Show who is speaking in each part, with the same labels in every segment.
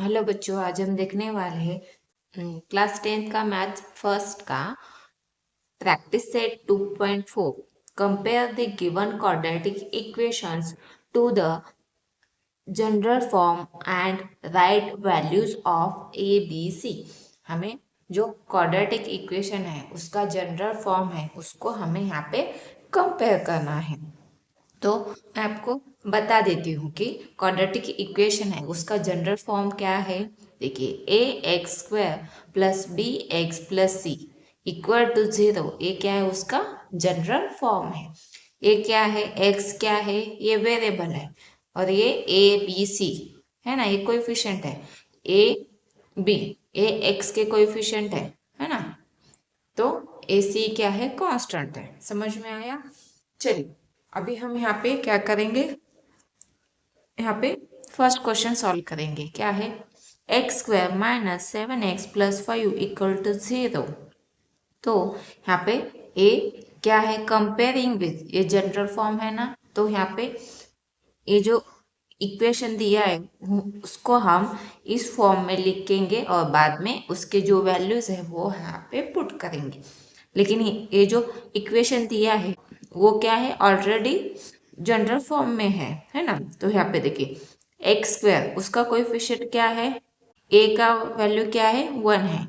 Speaker 1: Hello बच्चों, आज हम देखने वाले हैं क्लास 10th का मैथ फर्स्ट का practice set 2.4। Compare the given quadratic equations to the general form and write values of a b c. हमें जो क्वाड्रेटिक इक्वेशन है उसका जनरल फॉर्म है उसको हमें यहाँ पे कंपेयर करना है। तो मैं आपको बता देती हूँ कि क्वाड्रेटिक इक्वेशन है उसका जनरल फॉर्म क्या है। देखिए, A x square plus B x plus C equal to 0, ये क्या है उसका जनरल फॉर्म है। ये क्या है, एक्स क्या है, ये वेरिएबल है और ये ए बी सी है ना, ये कोएफिशिएंट है। ए बी, ए एक्स के कोएफिशिएंट है ना, तो ए सी क्या है, कांस्टेंट है। समझ में आया? चलिए अभी हम यहाँ पे क्या करेंगे, यहाँ पे फर्स्ट क्वेश्चन सॉल्व करेंगे। क्या है, x square minus 7x plus 5 equal to 0। तो यहाँ पे ए क्या है, कंपेयरिंग विथ, ये जनरल फॉर्म है ना, तो यहाँ पे ये जो इक्वेशन दिया है उसको हम इस फॉर्म में लिखेंगे और बाद में उसके जो वैल्यूज है वो यहाँ पे पुट करेंगे। लेकिन ये जो इक्वेशन दिया है वो क्या है, ऑलरेडी जनरल फॉर्म में है ना। तो यहाँ पे देखिए, एक्स स्क्वायर उसका कोएफिशिएंट क्या है, ए का वैल्यू क्या है, 1 है।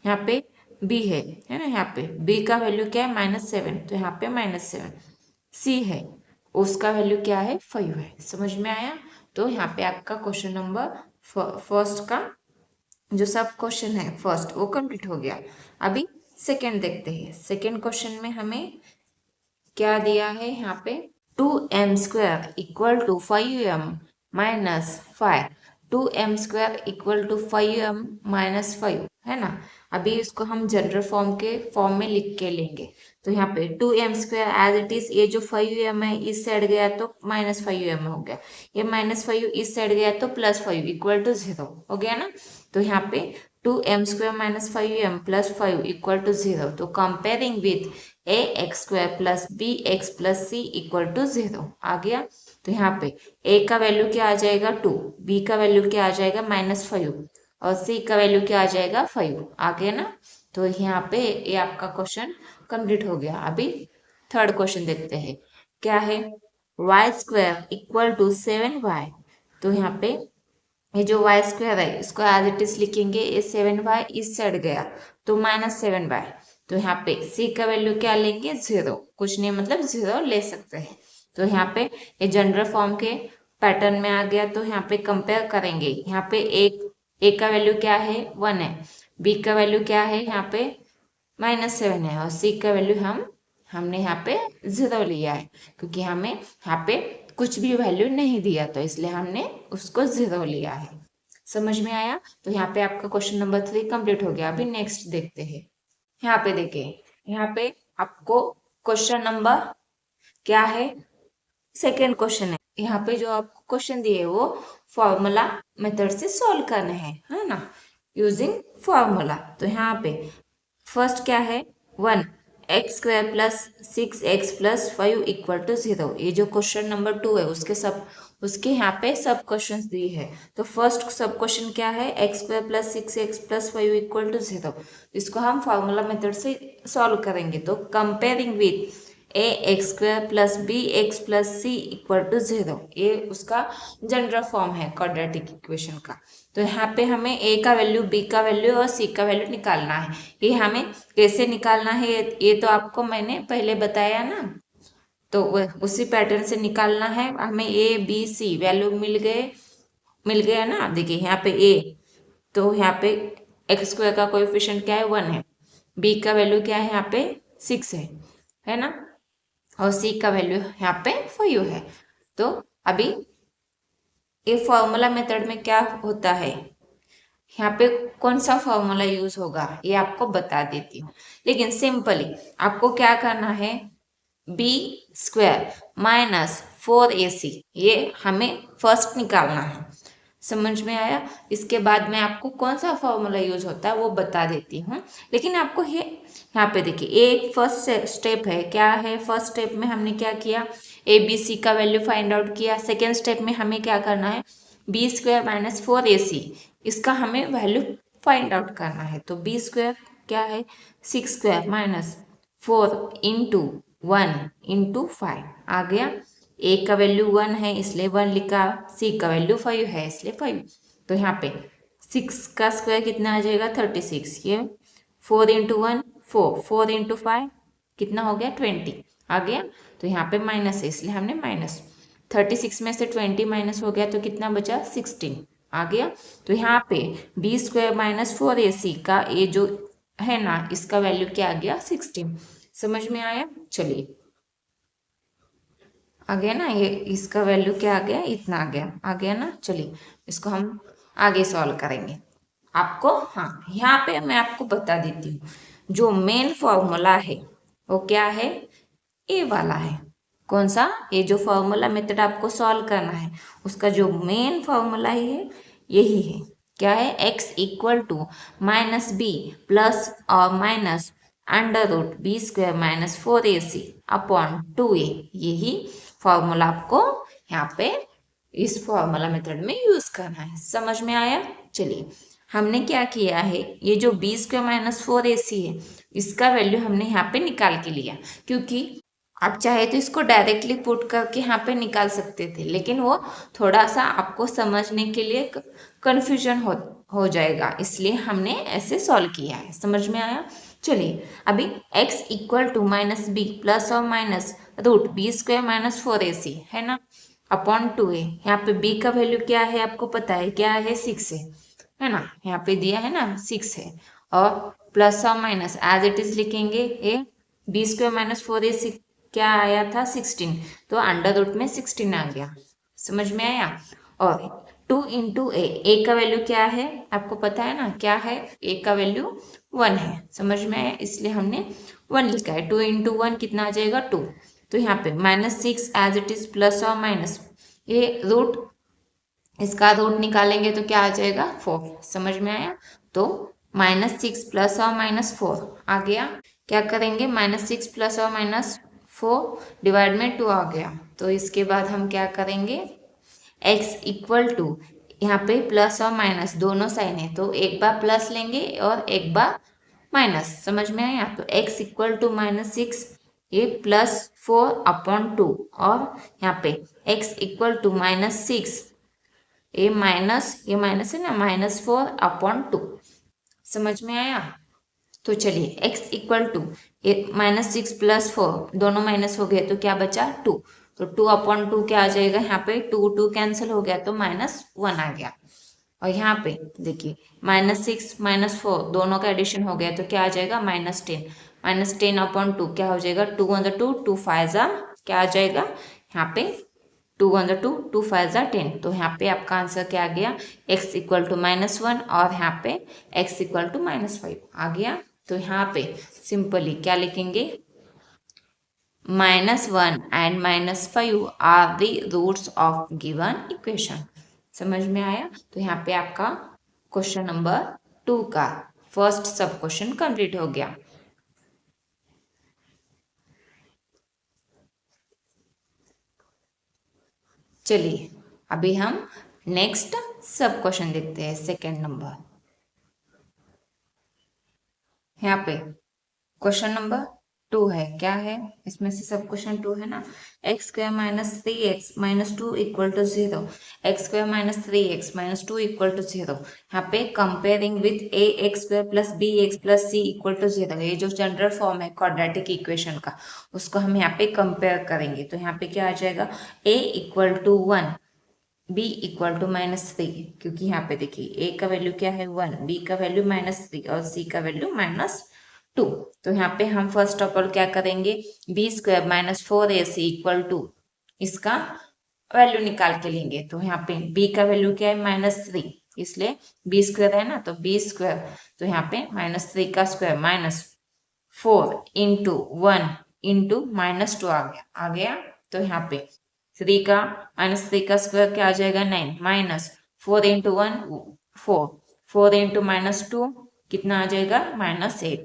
Speaker 1: यहाँ पे बी है ना, यहाँ पे बी का वैल्यू क्या है, -7, तो यहाँ पे -7। सी है, उसका वैल्यू क्या है, 5 है। समझ में आया? तो यहाँ पे आपका क्वेश्चन नंबर फर्स्ट का जो सब क्वेश्चन है फर्स्ट वो कंप्लीट हो गया। अभी सेकंड देखते हैं। सेकंड क्वेश्चन में हमें क्या दिया है, यहाँ पे 2m² equal to 5m minus 5। 2m² equal to 5m minus 5 है ना। अभी इसको हम जनरल फॉर्म के फॉर्म में लिख के लेंगे। तो यहाँ पे 2m² एज इट इज, ये जो 5m है इस साइड गया तो -5m हो गया, ये -5 इस साइड गया तो +5 इक्वल टू 0 हो गया ना। तो यहाँ पे 2m² minus 5m plus 5 equal to 0। तो comparing with a x square plus B x plus C equal to 0 आ गया। तो यहाँ पे ए का वैल्यू क्या आ जाएगा, 2, बी का वैल्यू क्या आ जाएगा, -5 और सी का वैल्यू क्या आ जाएगा, 5 आ गया ना। तो यहाँ पे ये आपका क्वेश्चन कंप्लीट हो गया। अभी थर्ड क्वेश्चन देखते हैं। क्या है, y² इक्वल टू 7y। तो यहाँ पे ये जो y² है इसको एज इट इज लिखेंगे, ये 7y इस साइड गया तो -7y। तो यहाँ पे c का वैल्यू क्या लेंगे, 0, कुछ नहीं मतलब 0 ले सकते हैं। तो यहाँ पे ये जनरल फॉर्म के पैटर्न में आ गया। तो यहाँ पे कंपेयर करेंगे, यहाँ पे a का वैल्यू क्या है, 1 है, b का वैल्यू क्या है, यहाँ पे -7 है और c का वैल्यू हमने यहाँ पे 0 लिया है क्योंकि हमें यहाँ पे कुछ भी वैल्यू नहीं दिया तो इसलिए हमने उसको 0 लिया है। समझ में आया? तो यहाँ पे आपका क्वेश्चन नंबर 3 कंप्लीट हो गया। अभी नेक्स्ट देखते हैं। यहाँ पे देखिए, यहाँ पे आपको क्वेश्चन नंबर क्या है, सेकेंड क्वेश्चन है। यहाँ पे जो आपको क्वेश्चन दिए वो फॉर्मूला मेथड से सॉल्व करने हैं, है ना, यूजिंग फॉर्मूला। तो यहाँ पे फर्स्ट क्या है, 1x² plus 6x plus 5 equal to 0। ये जो क्वेश्चन नंबर 2 है उसके यहाँ पे सब क्वेश्चंस दिए हैं। तो फर्स्ट सब क्वेश्चन क्या है, x² plus 6x plus 5 equal to 0। इसको हम फार्मूला मेथड से सॉल्व करेंगे। तो comparing with a x square plus B x plus C equal to 0, ये उसका जनरल फॉर्म है क्वाड्रेटिक इक्वेशन का। तो यहाँ पे हमें ए का वैल्यू, बी का वैल्यू और सी का वैल्यू निकालना है। ये हमें कैसे निकालना है ये तो आपको मैंने पहले बताया ना, तो उसी पैटर्न से निकालना है। हमें ए बी सी वैल्यू मिल गया ना। देखिए यहाँ पे ए, तो यहाँ पे x² का कोएफिशिएंट क्या है, 1 है, बी का वैल्यू क्या है, यहाँ पे 6 है ना, और सी का वैल्यू यहाँ पे 5 है। तो अभी ये फॉर्मूला मेथड में क्या होता है, यहाँ पे कौन सा फॉर्मूला यूज होगा ये आपको बता देती हूँ। लेकिन सिंपली आपको क्या करना है, b² माइनस 4ac, ये हमें फर्स्ट निकालना है। समझ में आया? इसके बाद में आपको कौन सा फॉर्मूला यूज होता है वो बता देती हूँ। लेकिन आपको ये यहाँ पे देखिए, एक फर्स्ट स्टेप है। क्या है, फर्स्ट स्टेप में हमने क्या किया, ए बी सी का वैल्यू फाइंड आउट किया। सेकेंड स्टेप में हमें क्या करना है, b² माइनस 4ac इसका हमें वैल्यू फाइंड आउट करना है। तो बी स्क्वायर क्या है, 6 स्क्वायर माइनस 4 × 1 × 5 आ गया। ए का वैल्यू 1 है इसलिए 1 लिखा, सी का वैल्यू 5 है इसलिए 5। तो यहाँ पे 6 का स्क्वायर कितना आ जाएगा 36, ये 4 × 1 4, 4 × 5 कितना हो गया 20 आ गया। तो यहाँ पे माइनस है इसलिए हमने माइनस, 36 में से 20 माइनस हो गया तो कितना बचा 16 आ गया। तो यहाँ पे बी स्क्वायर माइनस 4ac का ये जो है ना, इसका वैल्यू क्या आ गया 16। समझ में आया? चलिए आ गया ना, ये इसका वैल्यू क्या आ गया, इतना आ गया ना। चलिए इसको हम आगे सॉल्व करेंगे। आपको हाँ यहाँ पे मैं आपको बता देती हूँ, जो मेन फॉर्मूला है वो क्या है, ए वाला है। कौन सा, ये जो फॉर्मूला मेथड आपको सॉल्व करना है उसका जो मेन फॉर्मूला है यही है। क्या है, x equal to minus B plus और minus under root B square minus 4ac upon 2a। यही फॉर्मूला आपको यहाँ पे इस फॉर्मूला मेथड में यूज करना है। समझ में आया? चलिए हमने क्या किया है, ये जो बी स्क्वायर माइनस 4ac है इसका वैल्यू हमने यहाँ पे निकाल के लिया, क्योंकि आप चाहे तो इसको डायरेक्टली पुट करके यहाँ पे निकाल सकते थे, लेकिन वो थोड़ा सा आपको समझने के लिए कन्फ्यूजन हो जाएगा, इसलिए हमने ऐसे सॉल्व किया है। समझ में आया? चलिए अभी x equal to minus B plus और minus root B square minus 4ac है ना, अपॉन 2a। यहाँ पे b का वैल्यू क्या है आपको पता है, क्या है 6 है ना, यहाँ पे दिया है ना 6 है, और प्लस और माइनस एज इट इज लिखेंगे, A B square minus 4ac क्या आया था 16, तो अंडर रूट में 16 आ गया। समझ में आया? और 2 × ए का वैल्यू क्या है आपको पता है ना, क्या है, ए का वैल्यू 1 है। समझ में आया? इसलिए हमने 1 लिखा है। 2 × 1 कितना आ जाएगा 2। तो यहाँ पे -6 एज इट इज प्लस और माइनस, ये रूट, इसका रूट निकालेंगे तो क्या आ जाएगा 4। समझ में आया? तो -6 प्लस और माइनस 4 आ गया। क्या करेंगे, -6 प्लस और माइनस 4 डिवाइड में 2 आ गया। तो इसके बाद हम क्या करेंगे, x इक्वल टू, यहाँ पे प्लस और माइनस दोनों साइन है तो एक बार प्लस लेंगे और एक बार माइनस। समझ में आया? तो x इक्वल टू -6 ये +4 अपॉन 2, और यहाँ पे x इक्वल टू -6 ये माइनस है ना, -4 अपॉन 2। समझ में आया? तो चलिए x इक्वल टू -6 + 4 दोनों माइनस हो गए तो क्या बचा 2, तो 2 अपॉन 2 क्या आ जाएगा, यहाँ पे 2 2 कैंसिल हो गया तो -1 आ गया। और यहाँ पे देखिए -6 -4 दोनों का एडिशन हो गया तो क्या आ जाएगा -10, -10 अपॉन 2 क्या हो जाएगा 2 × 2 2 5 क्या आ जाएगा यहाँ पे 2 × 2 2 5 10। तो यहाँ पे आपका आंसर क्या आ गया, x इक्वल टू -1 और यहाँ पे x इक्वल टू -5 आ गया। तो यहाँ पे सिंपली क्या लिखेंगे, -1 and -5 are the roots of given equation. समझ में आया? तो यहाँ पे आपका क्वेश्चन नंबर 2 का फर्स्ट सब क्वेश्चन कंप्लीट हो गया। चलिए अभी हम नेक्स्ट सब क्वेश्चन देखते हैं, सेकेंड नंबर। यहाँ पे क्वेश्चन नंबर 2 है, क्या है इसमें से सब क्वेश्चन 2 है ना, x² - 3x - 2 = 0, x² - 3x - 2 = 0। यहाँ पे comparing with ax² + bx + c = 0, ये जो जनरल फॉर्म है क्वाड्रेटिक इक्वेशन का उसको हम यहाँ पे कंपेयर करेंगे। तो यहाँ पे क्या आ जाएगा, a = 1 b = -3, क्योंकि यहाँ पे देखिए a का वैल्यू क्या है 1, b का वैल्यू -3 और c का वैल्यू -2। तो यहाँ पे हम फर्स्ट ऑफ ऑल क्या करेंगे, b² - 4ac = इसका वैल्यू निकाल के लेंगे। तो यहाँ पे b का वैल्यू क्या है -3, इसलिए b² है ना, तो b², तो यहाँ पे -3 का स्क्वायर -4 × 1 × -2 आ गया। तो यहाँ पे 3 का स्क्वायर क्या आ जाएगा 9, -4 × 1 4, 4 × -2 कितना आ जाएगा -8।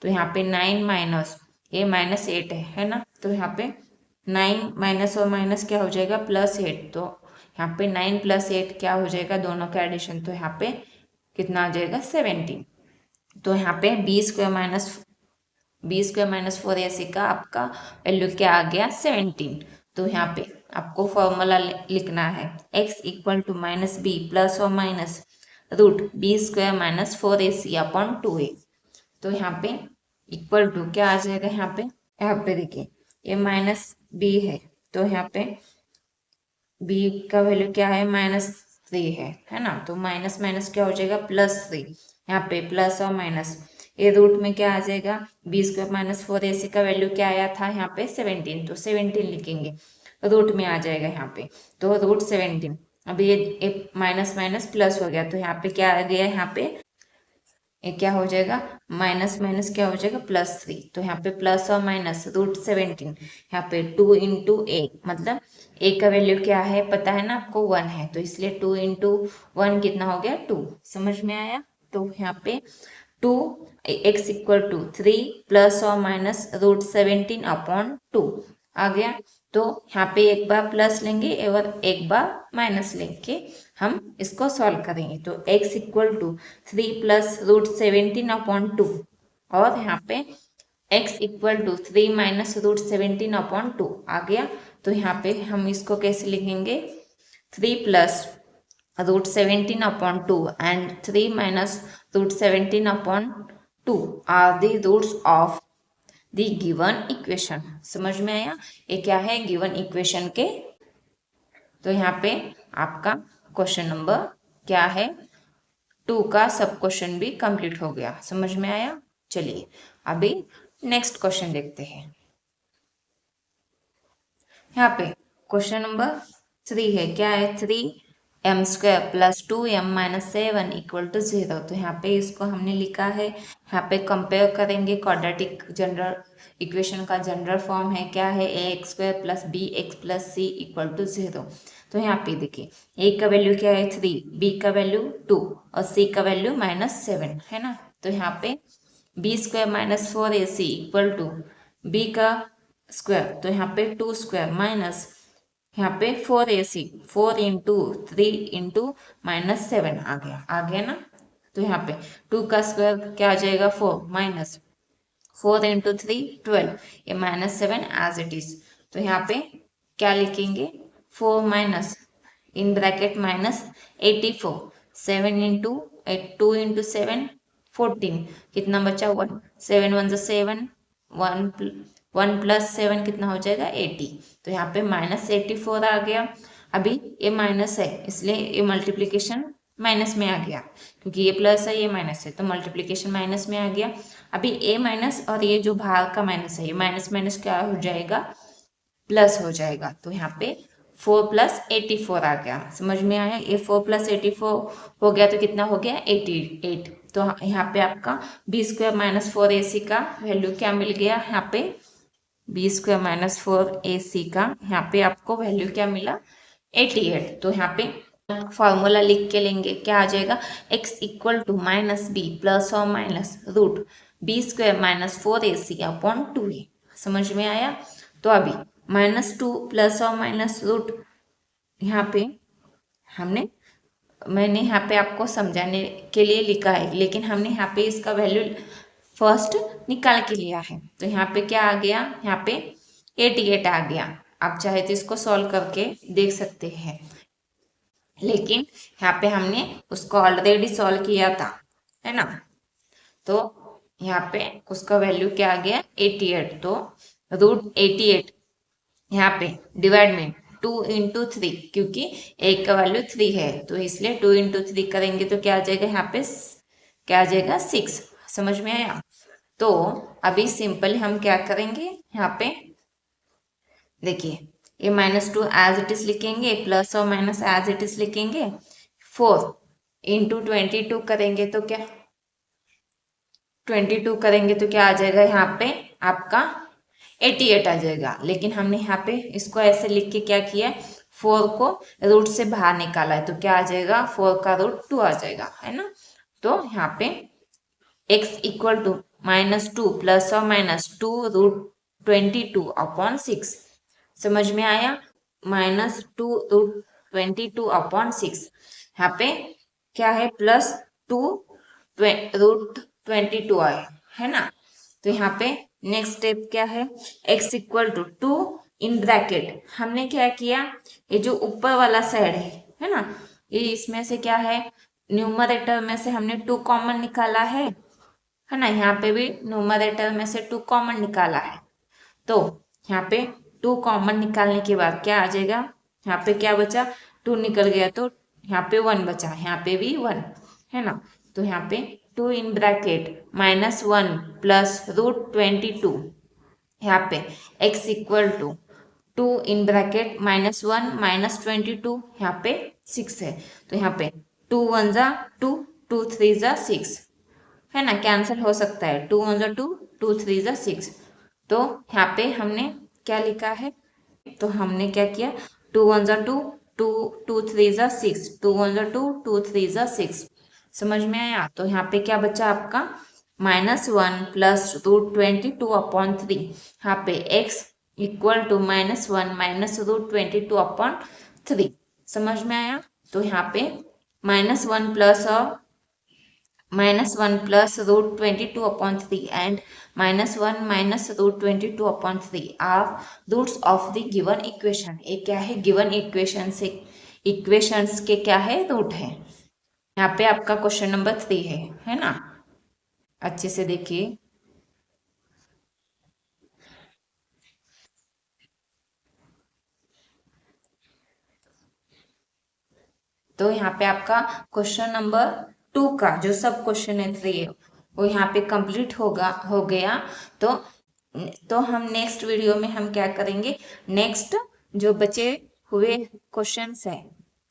Speaker 1: तो यहाँ पे 9 माइनस ये -8 है ना, तो यहाँ पे 9 माइनस और माइनस क्या हो जाएगा +8। तो यहाँ पे 9 + 8 क्या हो जाएगा, दोनों का एडिशन, तो यहाँ पे कितना आ जाएगा 17। तो यहाँ पे बी स्क्वायर माइनस 4ac का आपका वैल्यू क्या आ गया 17। तो यहाँ पे आपको फॉर्मूला लिखना है x equal to minus B plus और माइनस रूट b² - 4ac/2a। तो यहाँ पे इक्वल टू क्या आ जाएगा, यहाँ पे देखिए ये माइनस बी है, तो यहाँ पे b का वैल्यू क्या है -3 है ना। तो माइनस माइनस क्या हो जाएगा +3। यहाँ पे प्लस और माइनस, ये रूट में क्या आ जाएगा b² - 4ac का वैल्यू क्या आया था यहाँ पे 17, तो 17 लिखेंगे, रूट में आ जाएगा यहाँ पे, तो √17। अभी ये माइनस माइनस प्लस हो गया, तो यहाँ पे क्या आ गया, यहाँ पे ये क्या हो जाएगा माइनस माइनस क्या हो जाएगा +3। तो यहाँ पे प्लस और माइनस √17, यहाँ पे 2 इंटू ए, मतलब ए का वैल्यू क्या है पता है ना आपको 1 है, तो इसलिए 2 इंटू 1 कितना हो गया 2। समझ में आया। तो यहाँ पे 2 x इक्वल टू 3 प्लस और माइनस √17/2 आ गया। तो यहाँ पे एक बार प्लस लेंगे और एक बार माइनस लेके हम इसको सॉल्व करेंगे। तो x इक्वल टू 3 प्लस √17/2 और यहाँ पे x इक्वल टू 3 माइनस √17/2 आ गया। तो यहाँ पे हम इसको कैसे लिखेंगे 3 plus √17/2 and 3 minus √17/2 are the roots of the given equation। समझ में आया, ये क्या है गिवन इक्वेशन के। तो यहाँ पे आपका क्वेश्चन नंबर क्या है 2 का सब क्वेश्चन भी कंप्लीट हो गया। समझ में आया। चलिए अभी नेक्स्ट क्वेश्चन देखते हैं। यहाँ पे क्वेश्चन नंबर 3 है, क्या है 3m² + 2m-7 = 0। तो यहाँ पे इसको हमने लिखा है, यहाँ पे कंपेयर करेंगे क्वाड्रेटिक जनरल इक्वेशन का जनरल फॉर्म है, क्या है ax² + bx + c = 0। तो यहाँ पे देखिए a का वैल्यू क्या है 3, b का वैल्यू 2 और c का वैल्यू -7 है ना। तो यहाँ पे b² - 4ac = b का स्क्वायर, तो यहाँ पे 2² माइनस यहाँ पे 4ac 4 इंटू 3 इंटू -7 आ गया ना। तो यहाँ पे 2 का स्क्वायर क्या आ जाएगा 4 माइनस 4 इंटू 3 12, ये -7 एज इट इज। तो यहाँ पे क्या लिखेंगे 4 minus in bracket -84, 7 into 2 into 7 14, कितना बचा 1, 7 1 7, 1 + 7 कितना हो जाएगा 80। तो यहाँ पे -84 आ गया। अभी ये माइनस है इसलिए ये मल्टीप्लिकेशन माइनस में आ गया, क्योंकि ये प्लस है ये माइनस है तो मल्टीप्लिकेशन माइनस में आ गया। अभी ए माइनस और ये जो बाहर का माइनस है ये माइनस माइनस क्या हो जाएगा प्लस हो जाएगा। तो यहाँ पे 4 + 84 आ गया। समझ में आया। ये 4 + 84 हो गया तो कितना हो गया 88। तो यहाँ पे आपका b² - 4ac का वैल्यू क्या मिल गया, यहाँ पे b² - 4ac का यहाँ पे आपको वैल्यू क्या मिला 88। तो यहाँ पे फॉर्मूला लिख के लेंगे, क्या आ जाएगा x equal to -b plus और माइनस रूट b² - 4ac/2a। समझ में आया। तो अभी -2 प्लस और माइनस रूट यहाँ पे मैंने यहाँ पे आपको समझाने के लिए लिखा है, लेकिन हमने यहाँ पे इसका वैल्यू फर्स्ट निकाल के लिया है। तो यहाँ पे क्या आ गया, यहाँ पे 88 आ गया। आप चाहे तो इसको सॉल्व करके देख सकते हैं, लेकिन यहाँ पे हमने उसको ऑलरेडी सॉल्व किया था, है ना। तो यहाँ पे उसका वैल्यू क्या आ गया 88। तो √88 यहाँ पे डिवाइड में 2 इंटू 3, क्योंकि एक का वैल्यू 3 है तो इसलिए 2 इंटू 3 करेंगे तो क्या आ जाएगा यहाँ पे क्या आ जाएगा 6। समझ में आया। तो अभी सिंपल हम क्या करेंगे, यहाँ पे देखिए ये -2 एज इट इज लिखेंगे, प्लस और माइनस एज इट इज लिखेंगे। 4 इंटू 22 करेंगे तो क्या 22 करेंगे तो क्या आ जाएगा यहाँ पे आपका 88 आ जाएगा। लेकिन हमने यहाँ पे इसको ऐसे लिख के क्या किया 4 को रूट से बाहर निकाला है, तो क्या आ जाएगा 4 का रूट 2 आ जाएगा, है ना। तो यहाँ पे x इक्वल टू -2 प्लस और माइनस 2 √22/6। समझ में आया। -2 √22/6 यहाँ पे क्या है प्लस 2√22 आए, है ना। तो यहाँ पे नेक्स्ट स्टेप क्या है, x equal to 2 in bracket, हमने क्या किया, ये जो ऊपर वाला साइड है ना, ये इसमें से क्या है, न्यूमरेटर में से हमने 2 कॉमन निकाला है ना, यहाँ पे भी न्यूमरेटर में से 2 कॉमन निकाला है। तो यहाँ पे 2 कॉमन निकालने के बाद क्या आ जाएगा, यहाँ पे क्या बचा, 2 निकल गया तो यहाँ पे 1 बचा, यहाँ पे भी 1, है ना। तो यहाँ पे 2 इन ब्रैकेट -1 प्लस √22, यहाँ पे x equal to 2 in bracket -1 -22, यहाँ पे 6 है। तो यहाँ पे 2 1 जा 2, 2 3 जा 6, है ना, कैंसिल हो सकता है, 2 1 जा 2, 2 3 जा 6। तो यहाँ पे हमने क्या लिखा है, तो हमने क्या किया, 2 1 जा 2, 2 2 3 जा 6, 2 1 जा 2, 2 3 जा 6, समझ में आया। तो यहाँ पे क्या बचा आपका, -1 प्लस √22/3, यहाँ पे x इक्वल टू -1 माइनस √22/3, समझ में आया। तो यहाँ पे -1 plus √22/3 and -1 minus √22/3 are roots of the given equation। ये क्या है, गिवन इक्वेशन से, इक्वेशंस के क्या है, रूट है। यहाँ पे आपका क्वेश्चन नंबर 3 है ना, अच्छे से देखिए। तो यहाँ पे आपका क्वेश्चन नंबर 2 का जो सब क्वेश्चन है 3 है, वो यहाँ पे कंप्लीट हो गया। तो हम नेक्स्ट वीडियो में हम क्या करेंगे, नेक्स्ट जो बचे हुए क्वेश्चंस है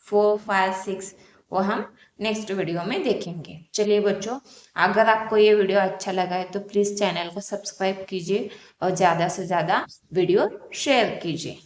Speaker 1: 4 5 6, वो हम नेक्स्ट वीडियो में देखेंगे। चलिए बच्चों, अगर आपको ये वीडियो अच्छा लगा है तो प्लीज़ चैनल को सब्सक्राइब कीजिए और ज़्यादा से ज़्यादा वीडियो शेयर कीजिए।